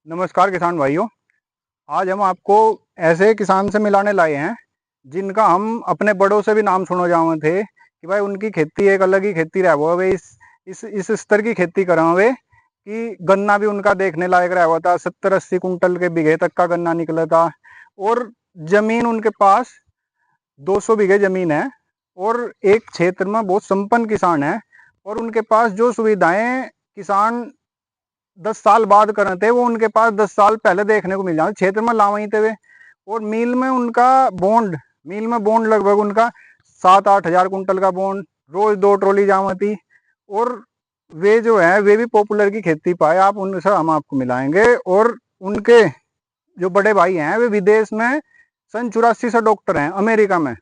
नमस्कार किसान भाइयों। आज हम आपको ऐसे किसान से मिलाने लाए हैं जिनका हम अपने बड़ों से भी नाम सुनो जावे थे कि भाई उनकी खेती एक अलग ही खेती रहा हुआ। वे इस स्तर की खेती करा हुए कि गन्ना भी उनका देखने लायक रहा हुआ था। 70-80 कुंटल के बीघे तक का गन्ना निकला था। और जमीन उनके पास 200 बीघे जमीन है और एक क्षेत्र में बहुत संपन्न किसान है। और उनके पास जो सुविधाएं किसान 10 साल बाद कर रहे थे वो उनके पास 10 साल पहले देखने को मिल जाए क्षेत्र में लावई थे वे। और मिल में बॉन्ड लगभग उनका 7-8 हजार कुंटल का बॉन्ड, रोज 2 ट्रॉली जावा थी। और वे जो है वे भी पॉपुलर की खेती पाए। आप उनसे हम आपको मिलाएंगे। और उनके जो बड़े भाई हैं वे विदेश में सन 84 से डॉक्टर हैं अमेरिका में,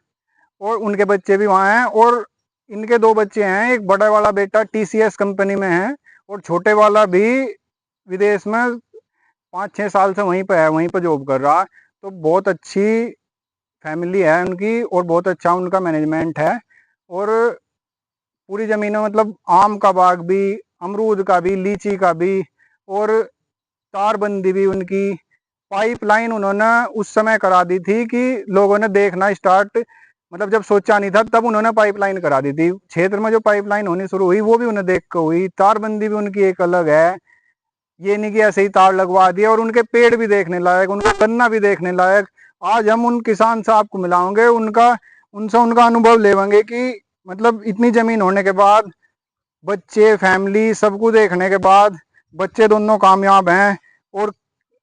और उनके बच्चे भी वहाँ हैं। और इनके 2 बच्चे हैं, एक बड़ा वाला बेटा TCS कंपनी में है और छोटे वाला भी विदेश में 5-6 साल से वहीं पर है, वहीं पर जॉब कर रहा। तो बहुत अच्छी फैमिली है उनकी और बहुत अच्छा उनका मैनेजमेंट है। और पूरी जमीन में मतलब आम का बाग भी, अमरूद का भी, लीची का भी, और तारबंदी भी उनकी। पाइपलाइन उन्होंने उस समय करा दी थी कि लोगों ने देखना स्टार्ट, मतलब जब सोचा नहीं था तब उन्होंने पाइपलाइन करा दी थी। क्षेत्र में जो पाइपलाइन होनी शुरू हुई वो भी उन्हें देख कर हुई। तारबंदी भी उनकी एक अलग है, ये नहीं कि ऐसे ही तार लगवा दिया। और उनके पेड़ भी देखने लायक, उनका गन्ना भी देखने लायक। आज हम उन किसान से आपको मिलाओगे, उनसे उनका अनुभव लेवांगे कि मतलब इतनी जमीन होने के बाद, बच्चे फैमिली सबको देखने के बाद, बच्चे दोनों कामयाब हैं और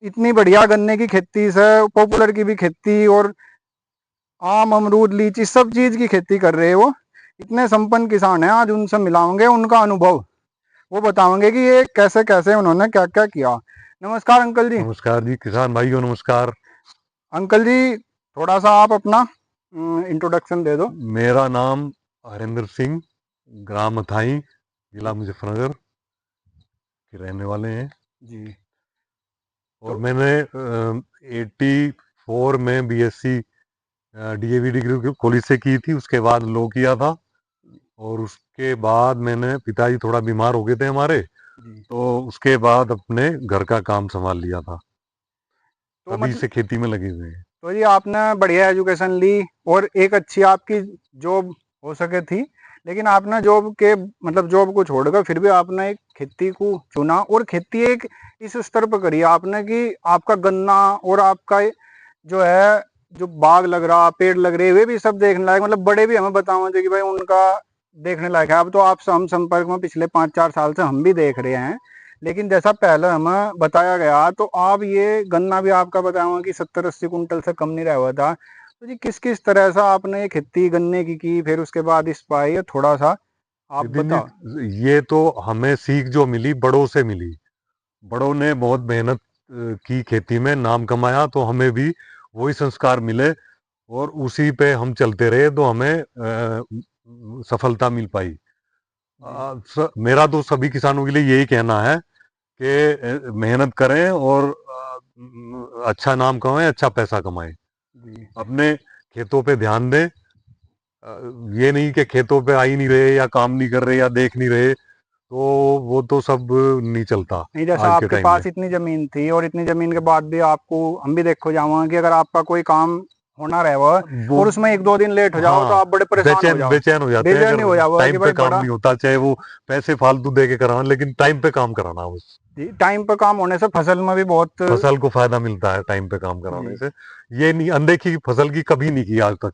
इतनी बढ़िया गन्ने की खेती से, पॉपुलर की भी खेती और आम अमरूद लीची सब चीज की खेती कर रहे हैं। वो इतने संपन्न किसान हैं। आज उनसे मिलाओगे, उनका अनुभव वो बताओगे कि ये कैसे कैसे उन्होंने क्या क्या किया। नमस्कार अंकल जी। नमस्कार जी, किसान भाइयों नमस्कार। अंकल जी, थोड़ा सा आप अपना इंट्रोडक्शन दे दो। मेरा नाम हरेंद्र सिंह, ग्राम अथाई, जिला मुजफ्फरनगर के रहने वाले हैं। जी। और तो मैंने 84 में BSc DAV डिग्री कॉलेज से की थी। उसके बाद लॉ किया था और उसके बाद मैंने, पिताजी थोड़ा बीमार हो गए थे हमारे, जी। तो उसके बाद अपने घर का काम संभाल लिया था। तो तभी मतलब से खेती में लगे हुए हैं। तो ये आपने बढ़िया एजुकेशन ली और एक अच्छी आपकी जॉब हो सके थी, लेकिन आपने जॉब के मतलब जॉब को छोड़कर फिर भी आपने एक खेती को चुना। और खेती एक इस स्तर पर करी आपने कि आपका गन्ना और आपका जो है जो बाग लग रहा, पेड़ लग रहे, वे भी सब देखने लायक, मतलब बड़े भी हमें बताओ कि भाई उनका देखने लायक है। अब तो आपसे हम संपर्क में पिछले 5-4 साल से हम भी देख रहे हैं, लेकिन जैसा पहले हमें बताया गया तो आप ये गन्ना भी आपका बताया कि 70-80 कुंटल से कम नहीं रहा हुआ था। तो जी किस किस तरह से आपने ये खेती गन्ने की फिर उसके बाद इस पाई, थोड़ा सा आप नितिन बताओ। जी, ये तो हमें सीख जो मिली बड़ों से मिली। बड़ों ने बहुत मेहनत की, खेती में नाम कमाया, तो हमें भी वही संस्कार मिले और उसी पे हम चलते रहे तो हमें सफलता मिल पाई। जी। मेरा तो सभी किसानों के लिए यही कहना है कि मेहनत करें और अच्छा नाम कमाएं, अच्छा पैसा कमाएं। जी। अपने खेतों पे ध्यान दें। ये नहीं कि खेतों पे आ ही नहीं रहे या काम नहीं कर रहे या देख नहीं रहे, तो वो तो सब नहीं चलता नहीं, जैसा आज के आपके टाइम में। पास इतनी जमीन थी और इतनी जमीन के बाद भी आपको हम भी देखो जाऊंगा कि अगर आपका कोई काम होना रहे वो वो और उसमें 1-2 दिन लेट हो जाओ तो हाँ, आप बड़े परेशान हो बेचैन जाओ, बेचैन हो जाते हैं बेचैन अगर नहीं हो जाओ कि टाइम पे भाई काम बड़ा। नहीं होता, चाहे वो पैसे फालतू दे के कराना, लेकिन टाइम पे काम कराना, बस जी, टाइम पर काम होने से फसल में भी बहुत। फसल को फायदा मिलता है टाइम पे काम कराने जी। से। ये नहीं, अनदेखी फसल की कभी नहीं की आज तक।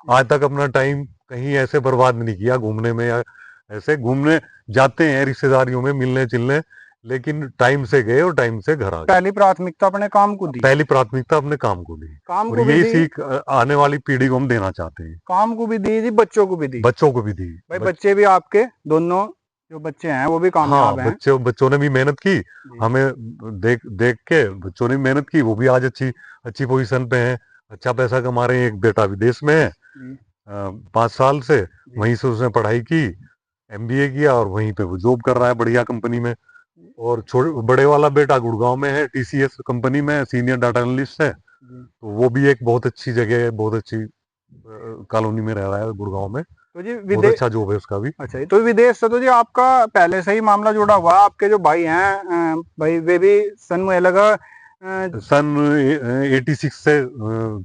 आज तक अपना टाइम कहीं ऐसे बर्बाद नहीं किया घूमने में, या ऐसे घूमने जाते हैं रिश्तेदारियों में मिलने चिलने, लेकिन टाइम से गए और टाइम से घर आ गए। पहली प्राथमिकता अपने काम को दी। पहली प्राथमिकता अपने काम को दी। काम और को भी यही दी। सीख आने वाली पीढ़ी को हम देना चाहते हैं। काम को भी दी जी, बच्चों को भी दी। बच्चों को भी दी। भाई बच्चे भी आपके दोनों जो बच्चे हैं वो भी हाँ, कामयाब हैं। बच्चों बच्चों ने भी मेहनत की। जी। हमें देख देख के बच्चों ने भी मेहनत की, वो भी आज अच्छी अच्छी पोजीशन पे हैं, अच्छा पैसा कमा रहे हैं। एक बेटा विदेश में है, जी। 5 साल से जी। वहीं से उसने पढ़ाई की, MBA किया और वहीं पे वो जॉब कर रहा है बढ़िया कंपनी में। और छोटे बड़े वाला बेटा गुड़गांव में है, TCS कंपनी में सीनियर डाटा एनालिस्ट है। जी। तो वो भी एक बहुत अच्छी जगह है, बहुत अच्छी कॉलोनी में रह रहा है गुड़गांव में। तो जी बहुत विदेश, अच्छा जॉब है उसका भी। अच्छा जी, तो विदेश से तो जी आपका पहले से ही मामला जुड़ा हुआ है। आपके जो भाई हैं भाई वे भी सन मुझे लगा सन 86 से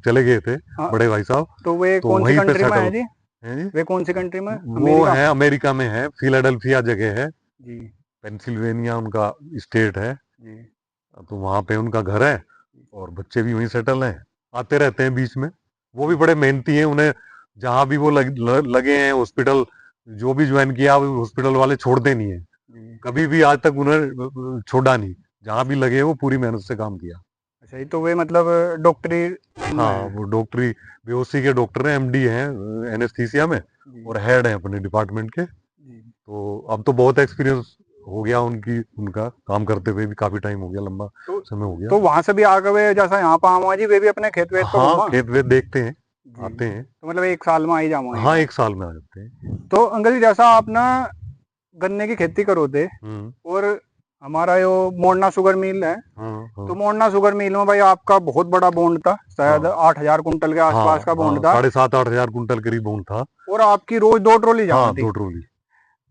चले गए थे हाँ, बड़े भाई साहब, तो वे तो कौन सी वहीं पे कंट्री में है सेटल जी? हैं जी। वे कौन सी कंट्री में? वो अमेरिका? है अमेरिका में है, फिलाडेल्फिया जगह है, जी पेंसिल्वेनिया उनका स्टेट है। जी तो वहाँ पे उनका घर है और बच्चे भी वहीं सेटल हैं, आते रहते हैं बीच में। वो भी बड़े मेहनती हैं, उन्हें जहाँ भी वो लगे हैं हॉस्पिटल, जो भी ज्वाइन किया वो हॉस्पिटल वाले छोड़ते नहीं है, जी। कभी भी आज तक उन्हें छोड़ा नहीं, जहाँ भी लगे वो पूरी मेहनत से काम किया। अच्छा जी, तो वे मतलब डॉक्टरी लाइन में हाँ, है? वो डॉक्टरी बेहोशी के डॉक्टर हैं, एमडी हैं एनेस्थीसिया में, जी और हेड हैं अपने डिपार्टमेंट के। जी। तो अब तो बहुत एक्सपीरियंस हो गया उनका काम करते हुए भी काफी टाइम हो गया, लंबा तो समय हो गया। तो वहां से भी आगे वे जैसा यहाँ पे आमा जी वे भी अपने खेत वेत को हाँ, घूमा? खेत वेत देखते हैं, जी, आते हैं। तो मतलब एक साल में आ ही जाऊंगा एक हाँ, बार। एक साल में आ जाते हैं। तो अंकल जी जैसा आप ना गन्ने की खेती करो थे, हम्म। और हमारा जो मोरना शुगर मिल है, हाँ तो हाँ मोरना शुगर मिल में भाई आपका बहुत बड़ा बॉन्ड था, शायद हाँ 8,000 कुंटल के हाँ आसपास का हाँ, बॉन्ड था। 7,500-8,000 कुंटल करीब ऊन था। और आपकी रोज 2 ट्रॉली जावा हाँ, थी। 2 ट्रॉली।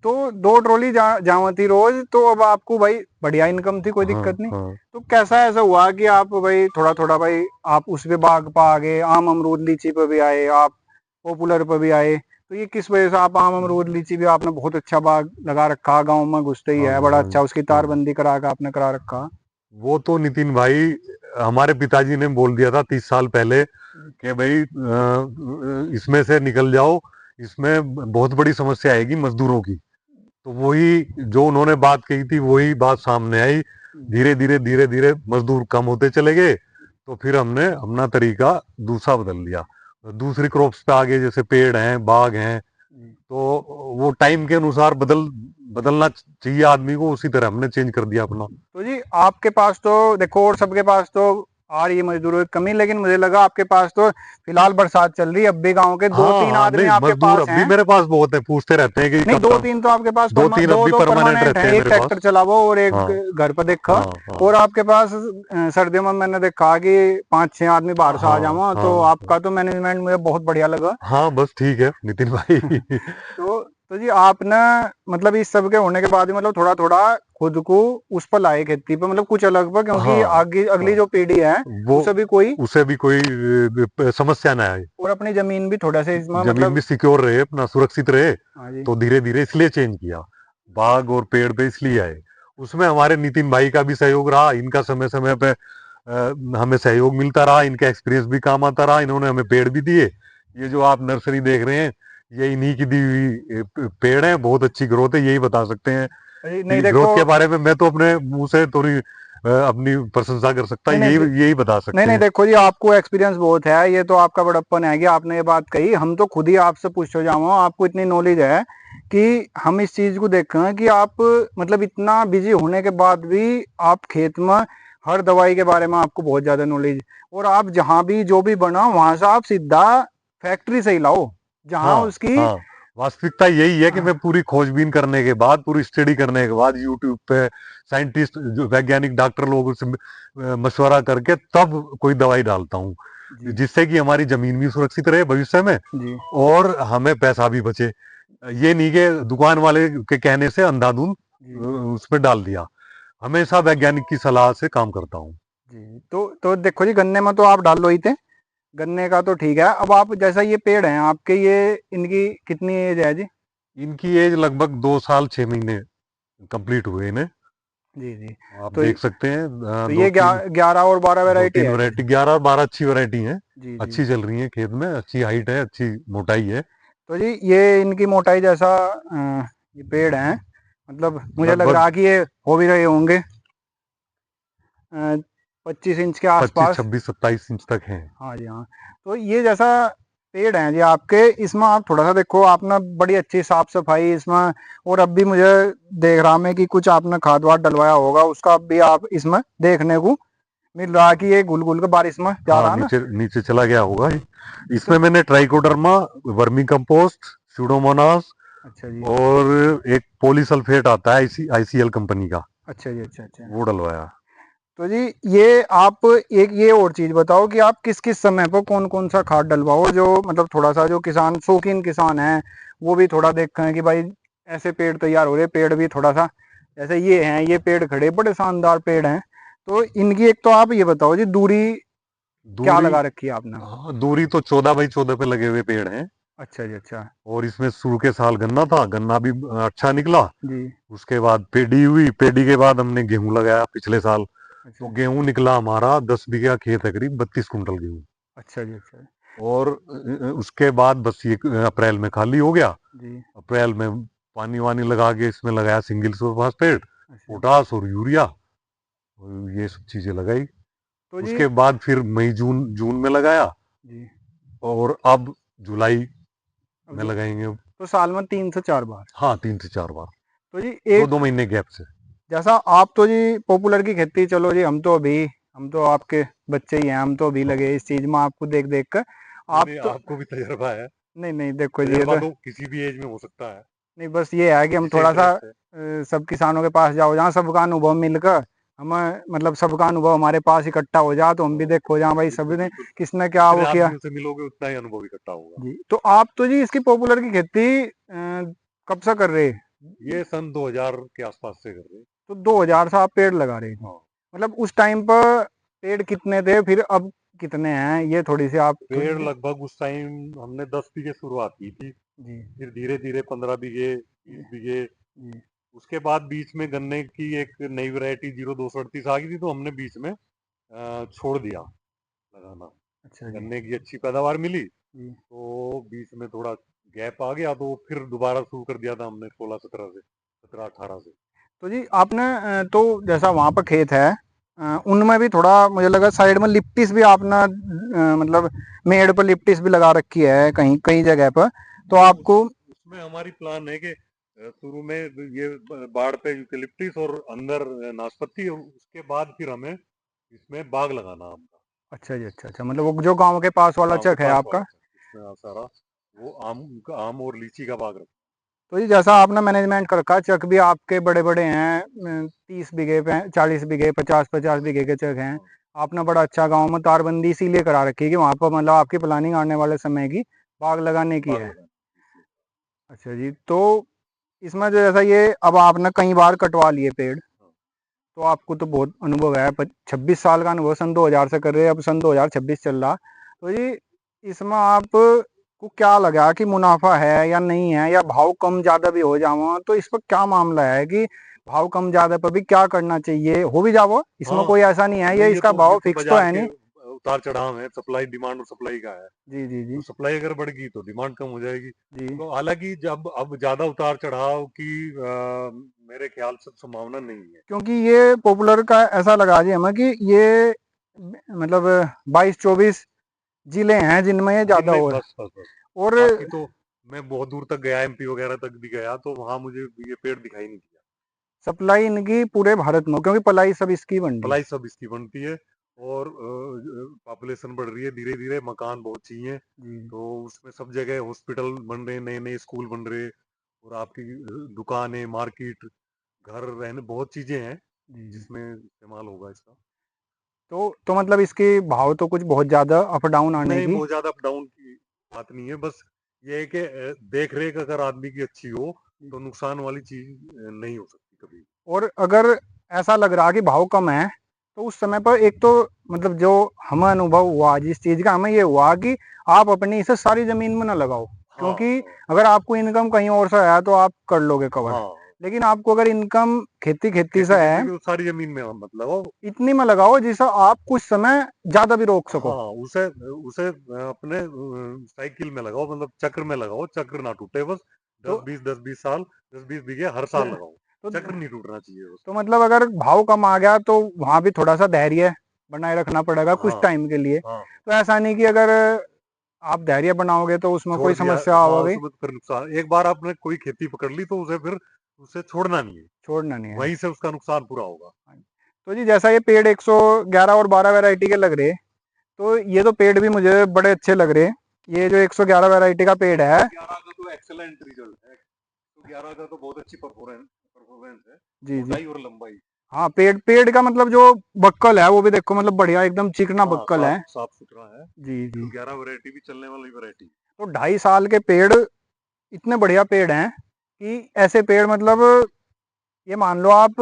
तो 2 ट्रॉली जावा थी रोज, तो अब आपको भाई बढ़िया इनकम थी, कोई हाँ दिक्कत नहीं। हाँ। तो कैसा ऐसा हुआ कि आप भाई थोड़ा थोड़ा भाई आप उस पे बाग पा आ गए, आम अमरूद लीची पे भी आए आप, पॉपुलर पे भी आए? तो ये किस वजह से आप आम अमरूद लीची भी आपने बहुत अच्छा बाग लगा रखा, गाँव में घुसते ही हाँ है जी, बड़ा हाँ अच्छा, जी, उसकी हाँ। तारबंदी करा के आपने करा रखा? वो तो नितिन भाई, हमारे पिताजी ने बोल दिया था 30 साल पहले कि भाई इसमें से निकल जाओ, इसमें बहुत बड़ी समस्या आएगी मजदूरों की। तो वही जो उन्होंने बात कही थी वही बात सामने आई। धीरे धीरे मजदूर कम होते चले गए, तो फिर हमने अपना तरीका दूसरा बदल लिया, दूसरी क्रॉप्स पे आगे, जैसे पेड़ हैं, बाग हैं। तो वो टाइम के अनुसार बदलना चाहिए आदमी को, उसी तरह हमने चेंज कर दिया अपना। तो जी आपके पास तो देखो, और सबके पास तो आ रही है मजदूरों की कमी, लेकिन मुझे लगा आपके पास तो फिलहाल बरसात चल रही है, अब भी गाँव के दो हाँ तीन हाँ, आदमी नहीं आपके मजदूर पास अब भी हैं। मेरे पास बहुत है, पूछते रहते हैं कि नहीं, कब दो तक। तीन तो आपके पास दो तीन अब दो भी तो परमानेंट परमानेंट रहते है, हैं एक मेरे ट्रैक्टर पास। चलावो और एक हाँ घर पर देखा। हाँ हाँ और आपके पास सर्दियों में मैंने देखा कि 5-6 आदमी बाहर से आ हाँ जावा, तो हाँ आपका तो मैनेजमेंट मुझे बहुत बढ़िया लगा। हाँ, बस ठीक है नितिन भाई। तो जी आपने मतलब इस सब के होने के बाद भी मतलब थोड़ा थोड़ा खुद को उस पर लाए खेती पे, मतलब कुछ अलग पर, क्योंकि हाँ आगे अगली हाँ, जो पीढ़ी है वो उसे भी कोई, उसे भी कोई समस्या ना आए, और अपनी जमीन भी थोड़ा सा इसमें जमीन भी मतलब। सिक्योर रहे, अपना सुरक्षित रहे। हाँ जी तो धीरे धीरे इसलिए चेंज किया, बाग और पेड़ पे इसलिए आए। उसमें हमारे नितिन भाई का भी सहयोग रहा, इनका समय समय पे हमें सहयोग मिलता रहा, इनका एक्सपीरियंस भी काम आता रहा, इन्होंने हमें पेड़ भी दिए। ये जो आप नर्सरी देख रहे हैं, ये इन्हीं की दी हुई पेड़ है, बहुत अच्छी ग्रोथ है, यही बता सकते हैं अरे नहीं कि देखो, ग्रोथ के बारे में मैं तो अपने मुंह से थोड़ी अपनी प्रशंसा कर सकता, नहीं नहीं यही यही बता नहीं सकते नहीं हैं। देखो जी, आपको एक्सपीरियंस बहुत है, ये तो आपका बड़प्पन है कि आपने ये बात कही। हम तो खुद ही आपसे पूछो जाऊँ, आपको इतनी नॉलेज है कि हम इस चीज को देखें कि आप मतलब इतना बिजी होने के बाद भी आप खेत में हर दवाई के बारे में आपको बहुत ज्यादा नॉलेज, और आप जहाँ भी जो भी बना वहां से आप सीधा फैक्ट्री से ही लाओ जहाँ हाँ उसकी। हाँ, वास्तविकता यही है कि मैं पूरी खोजबीन करने के बाद, पूरी स्टडी करने के बाद, यूट्यूब पे साइंटिस्ट, जो वैज्ञानिक डॉक्टर लोगों से मशवरा करके तब कोई दवाई डालता हूँ, जी जिससे कि हमारी जमीन भी सुरक्षित रहे भविष्य में, जी और हमें पैसा भी बचे। ये नहीं कि दुकान वाले के कहने से अंधाधुंध जी उसमें डाल दिया। हमेशा वैज्ञानिक की सलाह से काम करता हूँ। जी। तो देखो जी, गन्ने में तो आप डाल लो ही थे, गन्ने का तो ठीक है। अब आप जैसा ये पेड़ हैं आपके, ये इनकी कितनी एज है जी? इनकी एज लगभग 2 साल 6 महीने कंप्लीट हुए इन्हें, जी जी। आप तो देख सकते हैं। तो दो ये तीन 11 और 12 दो वैरायटी तीन है जी? वैरायटी, 11 और 12 अच्छी वैरायटी हैं, जी जी। अच्छी चल रही हैं खेत में, अच्छी हाइट है, अच्छी मोटाई है। तो जी ये इनकी मोटाई जैसा ये पेड़ है, मतलब मुझे लग लगभग रहा कि ये हो भी रहे होंगे 25 इंच के 25 आसपास। 26 27 इंच तक हैं। हाँ जी हाँ। तो ये जैसा पेड़ है जी आपके, इसमें आप थोड़ा सा देखो, आपने बड़ी अच्छी साफ सफाई इसमें, और अब भी मुझे देख रहा मैं कि कुछ आपने खाद वाद डलवाया होगा, उसका अब भी आप इसमें देखने को मिल रहा है कि ये घुल घुल के बारिश में जा हाँ, रहा है ना। नीचे नीचे चला गया होगा। तो इसमें मैंने ट्राइकोडर्मा, वर्मी कंपोस्ट, स्यूडोमोनास, अच्छा जी। और एक पॉलीसल्फेट आता है आईसीएल कंपनी का, अच्छा जी अच्छा अच्छा। वो डलवाया। तो जी ये आप एक ये और चीज बताओ कि आप किस किस समय पर कौन कौन सा खाद डलवाओ, जो मतलब थोड़ा सा जो किसान शौकीन किसान है वो भी थोड़ा देखें कि भाई ऐसे पेड़ तैयार हो रहे, पेड़ भी थोड़ा सा जैसे ये हैं, ये पेड़ खड़े बड़े शानदार पेड़ हैं। तो इनकी एक तो आप ये बताओ जी, दूरी क्या दूरी, लगा रखी है आपने? हाँ, दूरी तो 14 बाई 14 पे लगे हुए पेड़ हैं। अच्छा जी, अच्छा और इसमें शुरू के साल गन्ना था, गन्ना भी अच्छा निकला। जी। उसके बाद पेडी हुई, पेडी के बाद हमने गेहूं लगाया पिछले साल। अच्छा तो गेहूं निकला हमारा 10 बीघा खेत है, करीब 32 कुंटल गेहूं। अच्छा जी, अच्छा और उसके बाद बस ये अप्रैल में खाली हो गया। जी। अप्रैल में पानी वानी लगा के इसमें लगाया सिंगल सुपर फास्फेट, अच्छा पोटास और यूरिया, और ये सब चीजें लगाई। तो जी। उसके बाद फिर मई जून जून में लगाया। जी। और अब जुलाई अब में लगाएंगे। तो साल में 3 से 4 बार? हाँ, 3 से 4 बार, तो जी दो एक, दो महीने गैप से। जैसा आप तो जी पॉपुलर की खेती, चलो जी हम तो आपके बच्चे ही हैं, हम तो अभी लगे इस चीज में आपको देख देख कर। नहीं आप नहीं, तो आपको भी तजर्बा है। नहीं नहीं, देखो जी ये तजर्बा तो तो किसी भी एज में हो सकता है, नहीं, बस ये है कि हम जिसे थोड़ा सा इंटरेस्ट है। सब किसानों के पास जाओ, जहाँ सबका अनुभव मिलकर हमें, मतलब सबका अनुभव हमारे पास इकट्ठा हो जाए तो हम भी देखो जहाँ भाई बिल्कुल सबने बिल्कुल, किसने क्या जितने वो किया। आदमियों से मिलोगे उतना ही अनुभव इकट्ठा होगा। जी, तो आप तो जी इसकी पॉपुलर की खेती कब से कर रहे हैं? ये सन 2000 के आसपास से कर रहे हैं। तो 2000 से आप पेड़ लगा रहे थे? हाँ, मतलब उस टाइम पर पेड़ कितने थे, फिर अब कितने हैं, ये थोड़ी सी आप पेड़ लगभग उस टाइम हमने 10 बीघे शुरुआत की थी। जी फिर धीरे धीरे 15 बीघे, जी 20 बीघे। जी। उसके बाद बीच में गन्ने की एक नई वैरायटी 0238 आ गई थी, तो हमने बीच में छोड़ दिया लगाना। अच्छा जी गन्ने की अच्छी पैदावार मिली, जी। तो बीच में थोड़ा गैप आ गया, तो फिर दोबारा शुरू कर दिया था हमने 16-17 से, 17-18 से। तो जी आपने तो जैसा वहाँ पर खेत है, उनमें भी थोड़ा मुझे लगा साइड में लिप्टिस भी आपने मतलब मेड़ पर लिप्टिस भी लगा रखी है कहीं कई जगह पर। तो नहीं, आपको उसमें हमारी प्लान है कि शुरू में ये बाढ़ पे यूकेलिप्टिस और अंदर नाशपत्ती, और उसके बाद फिर हमें इसमें बाग लगाना हमका। अच्छा जी, अच्छा अच्छा, मतलब वो जो गांव के पास वाला गांव के चक है पास वाला आपका। था, उसमें सारा वो आम और लीची का बाग रखा। तो जी जैसा आपने मैनेजमेंट कर रखा, चक भी आपके बड़े बड़े हैं, 30 बीघे पे, 40 बीघे, 50-50 बीघे के चक हैं। हाँ, आपने बड़ा अच्छा गांव में तारबंदी इसीलिए करा रखी है कि वहां पर मतलब आपकी प्लानिंग आने वाले समय की बाग लगाने की बाग है। लगाना इसलिए। अच्छा जी, तो इसमें जो जैसा ये अब आपने कई बार कटवा लिए पेड़, हाँ, तो आपको तो बहुत अनुभव है, 26 साल का अनुभव, सन 2000 से कर रहे हैं, अब सन 2026 चल रहा। तो ये इसमें आप को क्या लगा कि मुनाफा है या नहीं है, या भाव कम ज्यादा भी हो जावा तो इस पर क्या मामला है कि भाव कम ज्यादा पर भी क्या करना चाहिए, हो भी जाओ इसमें हाँ, कोई ऐसा नहीं है, ये नहीं, इसका भाव ये तो फिक्स तो बाजार है के नहीं? उतार चढ़ाव है, सप्लाई, डिमांड और सप्लाई का है। जी जी तो जी सप्लाई अगर बढ़ गई तो डिमांड कम हो जाएगी। जी। तो हालांकि जब अब ज्यादा उतार चढ़ाव की मेरे ख्याल से संभावना नहीं है। क्योंकि ये पॉपुलर का ऐसा लगा जी हमें कि ये मतलब 22-24 जिले हैं जिनमें ये ज्यादा जिनमें हो रहा बस बस बस, है। और बाकी तो मैं बहुत दूर तक गया, एमपी वगैरह तक भी गया, तो वहां मुझे ये पेड़ दिखाई नहीं दिया। सप्लाई इनकी पूरे भारत में, क्योंकि पलाई सब इसकी बन रही है। सप्लाई सब इसकी बनती है। और पॉपुलेशन बढ़ रही है धीरे धीरे, मकान बहुत चाहिए, जी तो उसमें सब जगह हॉस्पिटल बन रहे, नए नए स्कूल बन रहे, और आपकी दुकानें, मार्केट, घर, रहने, बहुत चीजें हैं जी जी। जिसमें इस्तेमाल होगा इसका। तो मतलब इसके भाव तो कुछ बहुत ज्यादा अप डाउन आने नहीं, की। बहुत ज्यादा अप डाउन की बात नहीं है, बस ये है कि देख रेख अगर आदमी की अच्छी हो तो नुकसान वाली चीज नहीं हो सकती कभी। और अगर ऐसा लग रहा कि भाव कम है, तो उस समय पर एक तो मतलब जो हमें अनुभव हुआ जिस चीज का, हमें ये हुआ कि आप अपनी इसे सारी जमीन में ना लगाओ, हाँ क्योंकि हाँ अगर आपको इनकम कहीं और से आया तो आप कर लोगे कवर। हाँ, लेकिन आपको अगर इनकम खेती खेती से खेती है, खेती में सारी जमीन में मतलब, इतनी में लगाओ जिससे आप कुछ समय ज्यादा भी रोक सको। हाँ, उसे उसे अपने साइकिल में लगाओ, मतलब चक्र में लगाओ, चक्र ना टूटे बस। तो 10-20 10-20 बीघे हर साल लगाओ, तो चक्र नहीं टूटना चाहिए बस। तो मतलब अगर भाव कम आ गया तो वहां भी थोड़ा सा धैर्य बनाए रखना पड़ेगा कुछ हाँ टाइम के लिए। हाँ, तो ऐसा नहीं कि अगर आप धैर्य बनाओगे तो उसमें छोड़ कोई दिया, समस्या हाँ, आओगी। उसमें तो फिर नुकसान, एक बार आपने कोई खेती पकड़ ली तो उसे फिर उसे छोड़ना नहीं है, छोड़ना नहीं है। वहीं से उसका नुकसान पूरा होगा। तो जी जैसा ये पेड़ 111 और 12 वैरायटी के लग रहे, तो ये तो पेड़ भी मुझे बड़े अच्छे लग रहे। ये जो 111 वैरायटी का पेड़ है। 111 का तो एक्सेलेंट रिजल्ट है, 111 का तो बहुत अच्छी परफॉर्मेंस परफॉर्मेंस है, जी जी। मोटाई और लंबाई। हाँ, पेड़ पेड़ का मतलब जो बक्कल है वो भी देखो, मतलब बढ़िया एकदम चिकना हाँ, बक्कल साफ है। साफ सुथरा है। जी जी। 111 वैरायटी भी चलने वाली वैरायटी। तो 2.5 साल के पेड़ इतने बढ़िया पेड़ हैं कि ऐसे पेड़ मतलब ये मान लो आप,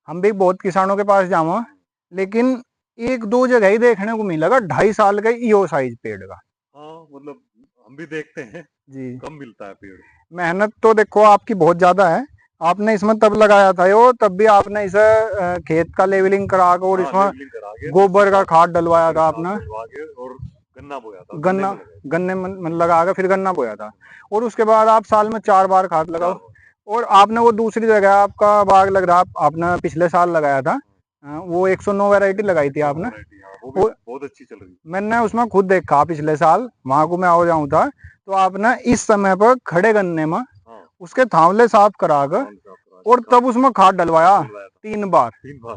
हम भी बहुत किसानों के पास जावा, लेकिन एक दो जगह ही देखने को मिलेगा 2.5 साल का यो साइज पेड़ का। हाँ मतलब हम भी देखते हैं, जी, कम मिलता है पेड़। मेहनत तो देखो आपकी बहुत ज्यादा है। आपने इसमें तब लगाया था यो, तब भी आपने इसे खेत का लेवलिंग करा के और हाँ इसमें लेवलिंग करा के, देसी गोबर का खाद डलवाया था खाद आपने। डलवा के और गन्ना बोया था, गन्ने गन्ना, में लगाया गन्ने में लगा के फिर गन्ना बोया था। था। और उसके बाद आप साल में 4 बार खाद लगाओ। 4 बार। और आपने वो दूसरी जगह आपका बाग लग रहा, आपने पिछले साल लगाया था, वो 109 वैरायटी लगाई थी 109 आपने। वैरायटी, हाँ वो भी वो बहुत अच्छी चल रही है। मैंने उसमें खुद देखा पिछले साल, वहां को मैं आओ जाऊं था, तो आपने इस समय पर खड़े गन्ने में हाँ उसके थावले साफ करा कर चावल साफ करा और के तब उसमें खाद डलवाया डलवाया था 3 बार। 3 बार।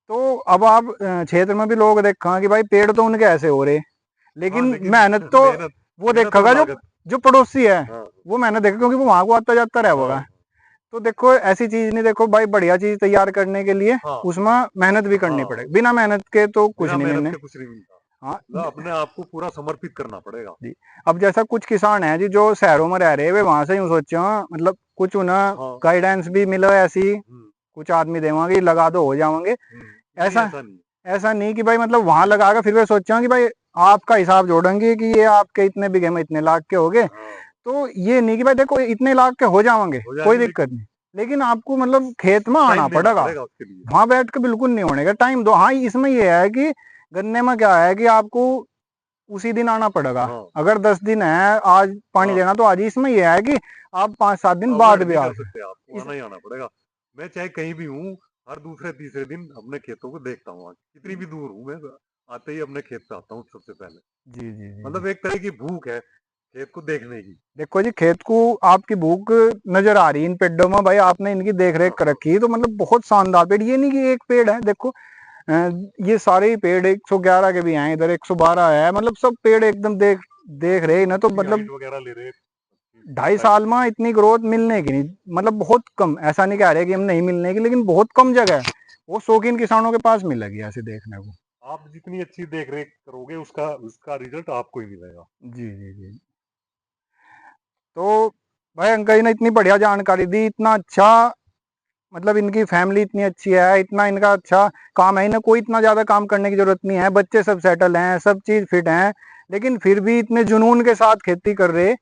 तो अब आप क्षेत्र में भी लोग देखा कि भाई पेड़ तो उनके ऐसे हो रहे, हाँ लेकिन लेकिन मेहनत तो मेहनत, वो मेहनत और देखेगा जो लागत। जो पड़ोसी है, हाँ वो मैंने देखा क्योंकि वो वहां को आता जाता रहा होगा। हाँ तो देखो ऐसी चीज नहीं, देखो भाई बढ़िया चीज तैयार करने के लिए हाँ उसमें मेहनत भी करनी हाँ, पड़ेगी, बिना मेहनत के तो कुछ बिना नहीं मेहनत मिलने। के कुछ नहीं मिलता। हाँ मतलब अपने आप को पूरा समर्पित करना पड़ेगा। जी। अब जैसा कुछ किसान हैं जी जो शहरों में रह रहे हैं, वे वहां से यूं सोचे हों, मतलब कुछ उन्हें हाँ गाइडेंस भी मिले ऐसी, हम्म कुछ आदमी देवांगे लगा दो हो जाओगे। नहीं ऐसा ऐसा नहीं। ऐसा नहीं कि भाई मतलब वहां लगा कर फिर वे सोचे कि भाई आपका हिसाब जोड़ेंगे कि ये आपके इतने बीघे में इतने लाख के हो गए। हाँ तो ये नहीं कि भाई देखो इतने लाख के हो जाएंगे, हो कोई जाएंगे दिक्कत नहीं, लेकिन आपको मतलब खेत में आना टाइम देना पड़ेगा। पड़ेगा उसके लिए। वहां बैठ के बिल्कुल नहीं होने का, टाइम दो। हाँ इसमें ये है कि गन्ने में क्या है कि आपको उसी दिन आना पड़ेगा। हाँ अगर 10 दिन है आज पानी हाँ देना तो आज ही। इसमें यह है कि आप 5-7 दिन बाद अवॉइड भी नहीं आ कर सकते। सकते, आपको इस आना ही आना पड़ेगा। मैं चाहे कहीं भी हूँ, हर दूसरे तीसरे दिन अपने खेतों को देखता हूँ, कितनी भी दूर हूँ मैं आते ही अपने खेत पे आता हूँ सबसे पहले। जी जी जी जी। मतलब एक तरह की भूख है खेत को देखने की। देखो जी खेत को आपकी भूख नजर आ रही है इन पेड़ों में, भाई आपने इनकी देख रेख कर रखी है, तो मतलब बहुत शानदार पेड़। ये नहीं कि एक पेड़ है, देखो अ, ये सारे ही पेड़ 111 के भी हैं, इधर 112 है, मतलब सब पेड़ एकदम देख देख रहे हैं ना, तो अच्छी मतलब हाइट वगैरह ले रहे, 2.5 साल में इतनी ग्रोथ मिलने की नहीं, मतलब बहुत कम। ऐसा नहीं कह रहे कि हम नहीं मिलने की, लेकिन बहुत कम जगह है वो शौकीन किसानों के पास मिलेगी ऐसे देखने को। आप जितनी अच्छी देख रेख करोगे उसका उसका रिजल्ट आपको ही मिलेगा। जी जी जी। तो भाई अंकल जी ने इतनी बढ़िया जानकारी दी, इतना अच्छा, मतलब इनकी फैमिली इतनी अच्छी है, इतना इनका अच्छा काम है, इन्हें कोई इतना ज्यादा काम करने की जरूरत नहीं है, बच्चे सब सेटल हैं, सब चीज फिट हैं, लेकिन फिर भी इतने जुनून के साथ खेती कर रहे।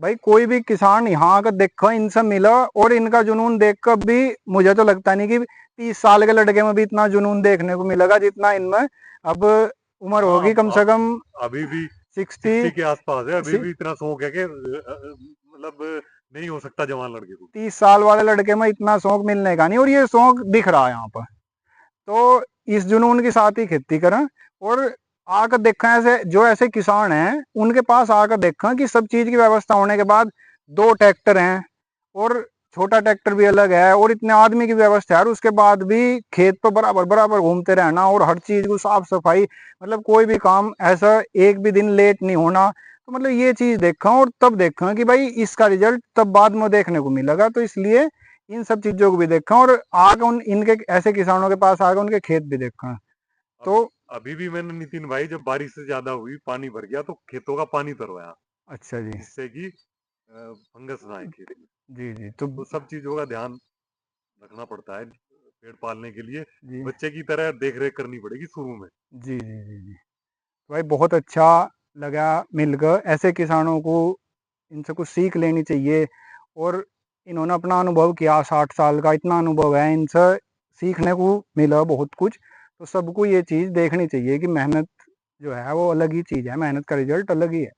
भाई कोई भी किसान यहाँ आकर देखो, इनसे मिला और इनका जुनून देखकर भी मुझे तो लगता नहीं कि 30 साल के लड़के में भी इतना जुनून देखने को मिलेगा जितना इनमें। अब उम्र हाँ होगी कम से कम अभी भी 60। 60 के आसपास है, अभी भी इतना शौक है कि मतलब नहीं हो सकता जवान लड़के को। 30 साल वाले लड़के में इतना शौक मिलने का नहीं, और ये शौक दिख रहा है यहाँ पर। तो इस जुनून के साथ ही खेती करें, और आकर देखा ऐसे जो ऐसे किसान हैं उनके पास आकर देखा कि सब चीज की व्यवस्था होने के बाद 2 ट्रैक्टर हैं और छोटा ट्रैक्टर भी अलग है और इतने आदमी की व्यवस्था है, और उसके बाद भी खेत पर बराबर बराबर घूमते रहना और हर चीज को साफ सफाई, मतलब कोई भी काम ऐसा एक भी दिन लेट नहीं होना। तो मतलब ये चीज देखा और तब देखा कि भाई इसका रिजल्ट तब बाद में देखने को मिलेगा, तो इसलिए इन सब चीजों को भी देखा और आगे उन इनके ऐसे किसानों के पास आगे उनके खेत भी देखा। अब तो अभी भी मैंने नितिन भाई, जब बारिश से ज्यादा हुई पानी भर गया तो खेतों का पानी तरवाया, अच्छा जी। जिससे कि फंगस ना आए खेत में। जी जी। तो तो सब चीजों का ध्यान रखना पड़ता है पेड़ पालने के लिए। जी बच्चे की तरह देख रेख करनी पड़ेगी शुरू में। जी जी जी जी। भाई बहुत अच्छा लगा मिलकर, ऐसे किसानों को इनसे कुछ सीख लेनी चाहिए। और इन्होंने अपना अनुभव किया, 60 साल का इतना अनुभव है, इनसे सीखने को मिला बहुत कुछ। तो सबको ये चीज़ देखनी चाहिए कि मेहनत जो है वो अलग ही चीज़ है, मेहनत का रिजल्ट अलग ही है।